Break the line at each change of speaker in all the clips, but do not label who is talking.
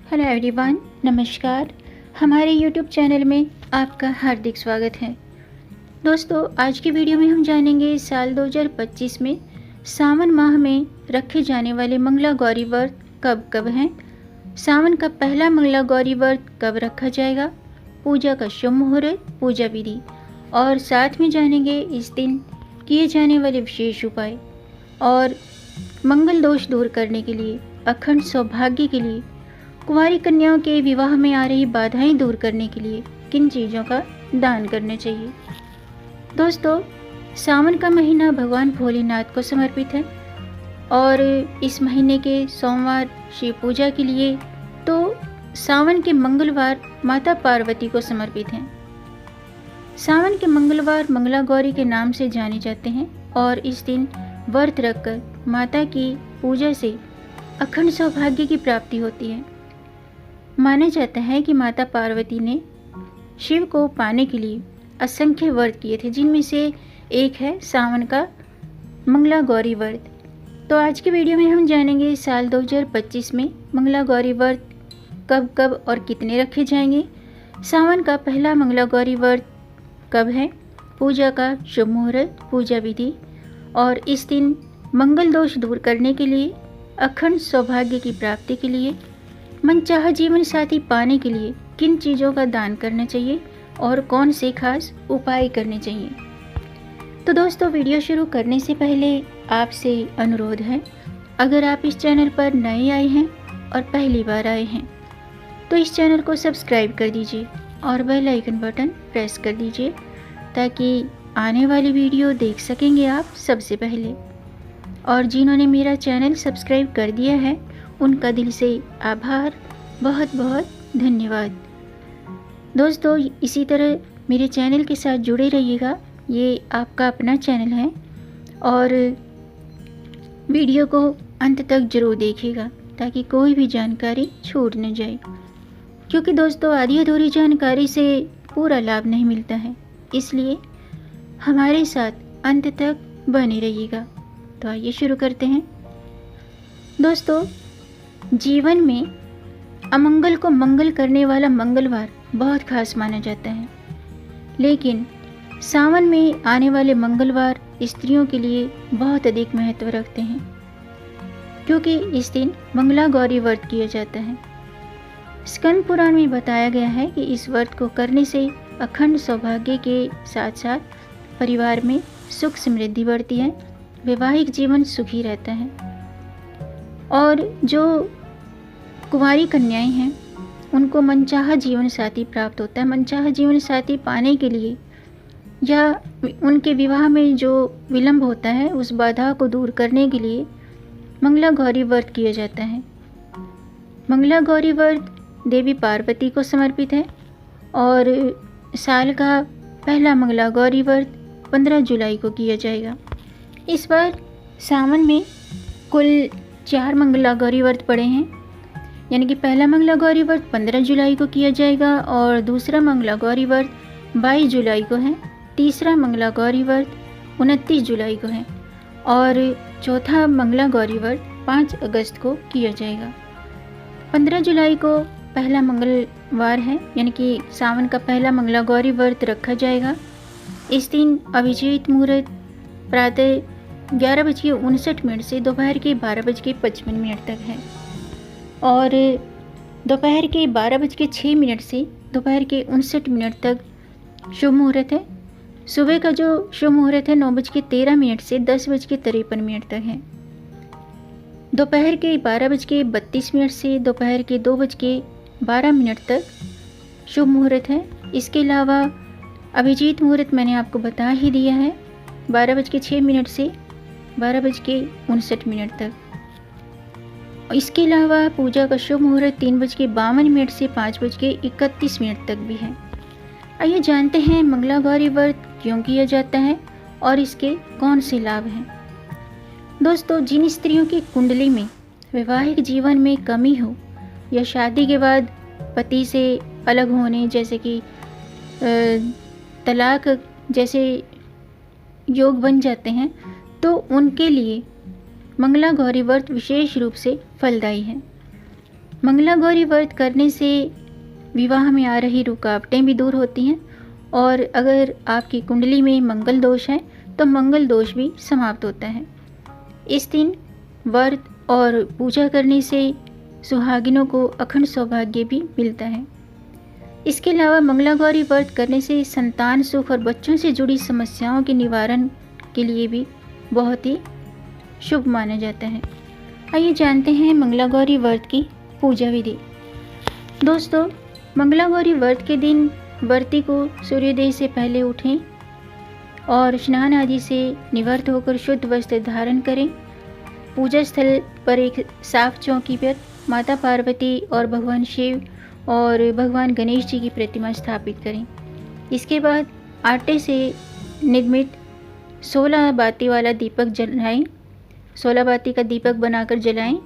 Hello everyone, नमस्कार। हमारे YouTube channel में आपका हार्दिक स्वागत है। दोस्तों, आज की वीडियो में हम जानेंगे साल 2025 में सावन माह में रखे जाने वाले मंगला गौरी व्रत कब कब हैं, सावन का पहला मंगला गौरी व्रत कब रखा जाएगा, पूजा का शुभ मुहूर्त, पूजा विधि और साथ में जानेंगे इस दिन किए जाने वाले विशेष उपाय और मंगल दोष दूर करने के लिए, अखंड सौभाग्य के लिए, कुंवारी कन्याओं के विवाह में आ रही बाधाएं दूर करने के लिए किन चीज़ों का दान करना चाहिए। दोस्तों, सावन का महीना भगवान भोलेनाथ को समर्पित है और इस महीने के सोमवार शिव पूजा के लिए तो सावन के मंगलवार माता पार्वती को समर्पित हैं। सावन के मंगलवार मंगला गौरी के नाम से जाने जाते हैं और इस दिन व्रत रखकर माता की पूजा से अखंड सौभाग्य की प्राप्ति होती है। माना जाता है कि माता पार्वती ने शिव को पाने के लिए असंख्य व्रत किए थे, जिनमें से एक है सावन का मंगला गौरी व्रत। तो आज की वीडियो में हम जानेंगे साल 2025 में मंगला गौरी व्रत कब कब और कितने रखे जाएंगे, सावन का पहला मंगला गौरी व्रत कब है, पूजा का शुभ मुहूर्त, पूजा विधि और इस दिन मंगल दोष दूर करने के लिए, अखंड सौभाग्य की प्राप्ति के लिए, मनचाहा जीवन साथी पाने के लिए किन चीज़ों का दान करना चाहिए और कौन से खास उपाय करने चाहिए। तो दोस्तों, वीडियो शुरू करने से पहले आपसे अनुरोध है, अगर आप इस चैनल पर नए आए हैं और पहली बार आए हैं तो इस चैनल को सब्सक्राइब कर दीजिए और बेल आइकन बटन प्रेस कर दीजिए ताकि आने वाली वीडियो देख सकेंगे आप सबसे पहले। और जिन्होंने मेरा चैनल सब्सक्राइब कर दिया है उनका दिल से आभार, बहुत बहुत धन्यवाद। दोस्तों, इसी तरह मेरे चैनल के साथ जुड़े रहिएगा, ये आपका अपना चैनल है और वीडियो को अंत तक जरूर देखिएगा ताकि कोई भी जानकारी छूट न जाए, क्योंकि दोस्तों आधी अधूरी जानकारी से पूरा लाभ नहीं मिलता है, इसलिए हमारे साथ अंत तक बने रहिएगा। तो आइए शुरू करते हैं। दोस्तों, जीवन में अमंगल को मंगल करने वाला मंगलवार बहुत खास माना जाता है, लेकिन सावन में आने वाले मंगलवार स्त्रियों के लिए बहुत अधिक महत्व रखते हैं, क्योंकि इस दिन मंगला गौरी व्रत किया जाता है। स्कंद पुराण में बताया गया है कि इस व्रत को करने से अखंड सौभाग्य के साथ साथ परिवार में सुख समृद्धि बढ़ती है, वैवाहिक जीवन सुखी रहता है और जो कुंवारी कन्याएं हैं उनको मनचाहा जीवन साथी प्राप्त होता है। मनचाहा जीवन साथी पाने के लिए या उनके विवाह में जो विलंब होता है उस बाधा को दूर करने के लिए मंगला गौरी व्रत किया जाता है। मंगला गौरी व्रत देवी पार्वती को समर्पित है और साल का पहला मंगला गौरी व्रत 15 जुलाई को किया जाएगा। इस बार सावन में कुल 4 मंगला गौरी व्रत पड़े हैं, यानी कि पहला मंगला गौरी व्रत 15 जुलाई को किया जाएगा और दूसरा मंगला गौरी व्रत 22 जुलाई को है, तीसरा मंगला गौरी व्रत 29 जुलाई को है और चौथा मंगला गौरी व्रत 5 अगस्त को किया जाएगा। 15 जुलाई को पहला मंगलवार है, यानी कि सावन का पहला मंगला गौरी व्रत रखा जाएगा। इस दिन अभिजीत मुहूर्त प्रातः 11:59 से दोपहर के 12:55 तक है और दोपहर के 12:06 से दोपहर के 59 तक शुभ मुहूर्त है। सुबह का जो शुभ मुहूर्त है 9:13 से 10:53 तक है। दोपहर के 12:32 से दोपहर के 2:12 तक शुभ मुहूर्त है। इसके अलावा अभिजीत मुहूर्त मैंने आपको बता ही दिया है, 12:06 से 12:59 तक। इसके अलावा पूजा का शुभ मुहूर्त 3:52 से 5:31 तक भी है। आइए जानते हैं मंगला गौरी व्रत क्यों किया जाता है और इसके कौन से लाभ हैं। दोस्तों, जिन स्त्रियों की कुंडली में वैवाहिक जीवन में कमी हो या शादी के बाद पति से अलग होने जैसे कि तलाक जैसे योग बन जाते हैं, तो उनके लिए मंगला गौरी व्रत विशेष रूप से फलदायी है। मंगला गौरी व्रत करने से विवाह में आ रही रुकावटें भी दूर होती हैं और अगर आपकी कुंडली में मंगल दोष है तो मंगल दोष भी समाप्त होता है। इस दिन व्रत और पूजा करने से सुहागिनों को अखंड सौभाग्य भी मिलता है। इसके अलावा मंगला गौरी व्रत करने से संतान सुख और बच्चों से जुड़ी समस्याओं के निवारण के लिए भी बहुत ही शुभ माना जाता है। आइए जानते हैं मंगला गौरी व्रत की पूजा विधि। दोस्तों, मंगला गौरी व्रत के दिन व्रती को सूर्योदय से पहले उठें और स्नान आदि से निवृत्त होकर शुद्ध वस्त्र धारण करें। पूजा स्थल पर एक साफ चौकी पर माता पार्वती और भगवान शिव और भगवान गणेश जी की प्रतिमा स्थापित करें। इसके बाद आटे से निर्मित 16 बाती वाला दीपक जलाएं, 16 बाती का दीपक बनाकर जलाएं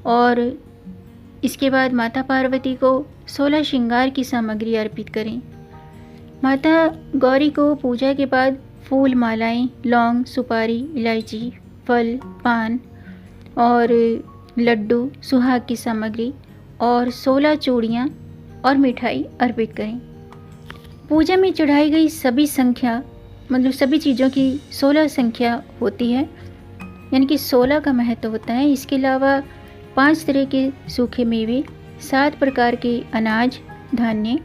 और इसके बाद माता पार्वती को 16 श्रृंगार की सामग्री अर्पित करें। माता गौरी को पूजा के बाद फूल, मालाएं, लौंग, सुपारी, इलायची, फल, पान और लड्डू, सुहाग की सामग्री और 16 चूड़ियाँ और मिठाई अर्पित करें। पूजा में चढ़ाई गई सभी संख्या सभी चीज़ों की 16 संख्या होती है, यानी कि 16 का महत्व होता है। इसके अलावा 5 तरह के सूखे मेवे, 7 प्रकार के अनाज धान्य,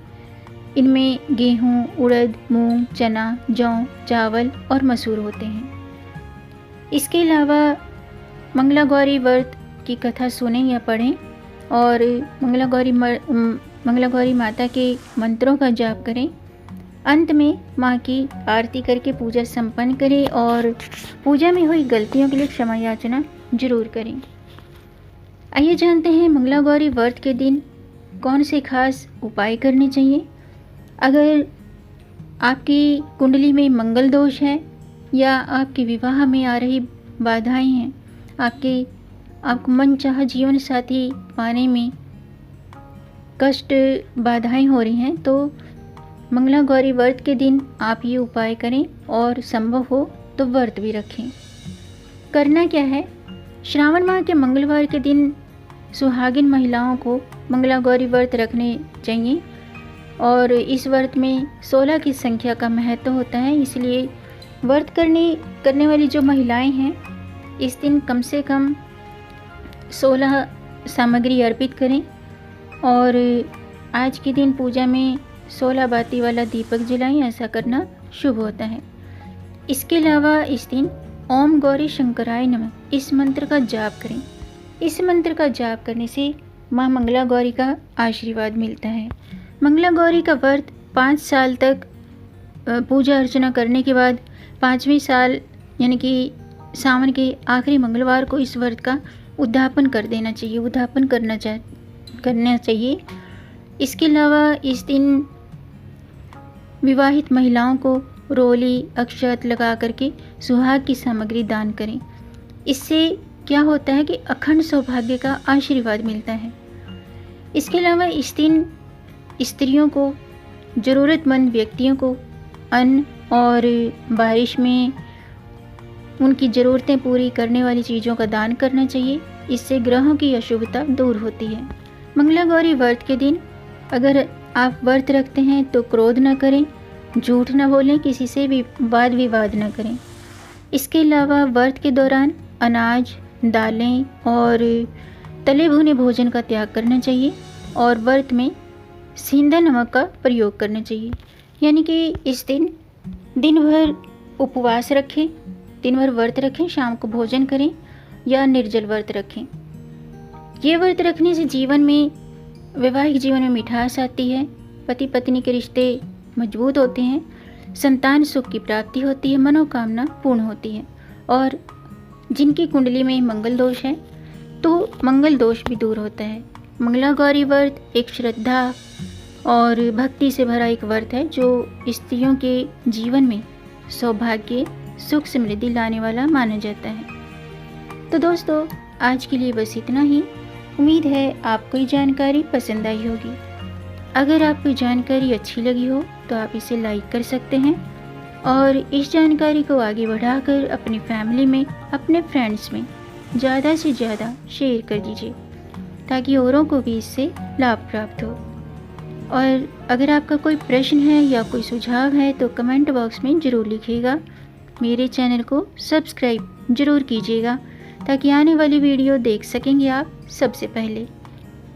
इनमें गेहूँ, उड़द, मूंग, चना, जौ, चावल और मसूर होते हैं। इसके अलावा मंगला गौरी व्रत की कथा सुनें या पढ़ें और मंगला गौरी माता के मंत्रों का जाप करें। अंत में माँ की आरती करके पूजा संपन्न करें और पूजा में हुई गलतियों के लिए क्षमा याचना जरूर करें। आइए जानते हैं मंगला गौरी व्रत के दिन कौन से खास उपाय करने चाहिए। अगर आपकी कुंडली में मंगल दोष है या आपके विवाह में आ रही बाधाएं हैं, आपको मनचाहा जीवन साथी पाने में कष्ट बाधाएं हो रही हैं, तो मंगला गौरी व्रत के दिन आप ये उपाय करें और संभव हो तो व्रत भी रखें। करना क्या है, श्रावण माह के मंगलवार के दिन सुहागिन महिलाओं को मंगला गौरी व्रत रखने चाहिए और इस व्रत में 16 की संख्या का महत्व होता है। इसलिए व्रत करने वाली जो महिलाएं हैं इस दिन कम से कम 16 सामग्री अर्पित करें और आज के दिन पूजा में 16 बाती वाला दीपक जलाएं। ऐसा करना शुभ होता है। इसके अलावा इस दिन ओम गौरी शंकराय नमः इस मंत्र का जाप करें। इस मंत्र का जाप करने से माँ मंगला गौरी का आशीर्वाद मिलता है। मंगला गौरी का व्रत 5 साल तक पूजा अर्चना करने के बाद 5वें साल यानी कि सावन के आखिरी मंगलवार को इस व्रत का उद्यापन कर देना चाहिए, उद्यापन करना चाहिए। इसके अलावा इस दिन विवाहित महिलाओं को रोली, अक्षत लगा करके सुहाग की सामग्री दान करें। इससे क्या होता है कि अखंड सौभाग्य का आशीर्वाद मिलता है। इसके अलावा इस दिन स्त्रियों को, ज़रूरतमंद व्यक्तियों को अन्न और बारिश में उनकी ज़रूरतें पूरी करने वाली चीज़ों का दान करना चाहिए। इससे ग्रहों की अशुभता दूर होती है। मंगला गौरी व्रत के दिन अगर आप व्रत रखते हैं तो क्रोध न करें, झूठ न बोलें, किसी से भी वाद विवाद न करें। इसके अलावा व्रत के दौरान अनाज, दालें और तले भुने भोजन का त्याग करना चाहिए और व्रत में सेंधा नमक का प्रयोग करना चाहिए। यानी कि इस दिन भर उपवास रखें, दिन भर व्रत रखें, शाम को भोजन करें या निर्जल व्रत रखें। ये व्रत रखने से वैवाहिक जीवन में मिठास आती है, पति पत्नी के रिश्ते मजबूत होते हैं, संतान सुख की प्राप्ति होती है, मनोकामना पूर्ण होती है और जिनकी कुंडली में मंगल दोष है तो मंगल दोष भी दूर होता है। मंगला गौरी व्रत एक श्रद्धा और भक्ति से भरा एक व्रत है जो स्त्रियों के जीवन में सौभाग्य, सुख, समृद्धि लाने वाला माना जाता है। तो दोस्तों, आज के लिए बस इतना ही। उम्मीद है आपको ये जानकारी पसंद आई होगी। अगर आपको जानकारी अच्छी लगी हो तो आप इसे लाइक कर सकते हैं और इस जानकारी को आगे बढ़ाकर अपनी फैमिली में, अपने फ्रेंड्स में ज़्यादा से ज़्यादा शेयर कर दीजिए ताकि औरों को भी इससे लाभ प्राप्त हो। और अगर आपका कोई प्रश्न है या कोई सुझाव है तो कमेंट बॉक्स में ज़रूर लिखिएगा। मेरे चैनल को सब्सक्राइब ज़रूर कीजिएगा ताकि आने वाली वीडियो देख सकेंगे आप सबसे पहले।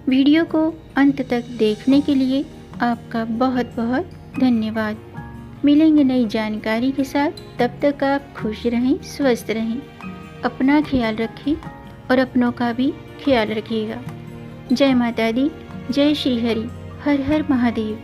वीडियो को अंत तक देखने के लिए आपका बहुत बहुत धन्यवाद। मिलेंगे नई जानकारी के साथ, तब तक आप खुश रहें, स्वस्थ रहें, अपना ख्याल रखें और अपनों का भी ख्याल रखिएगा। जय माता दी, जय श्री हरि, हर हर महादेव।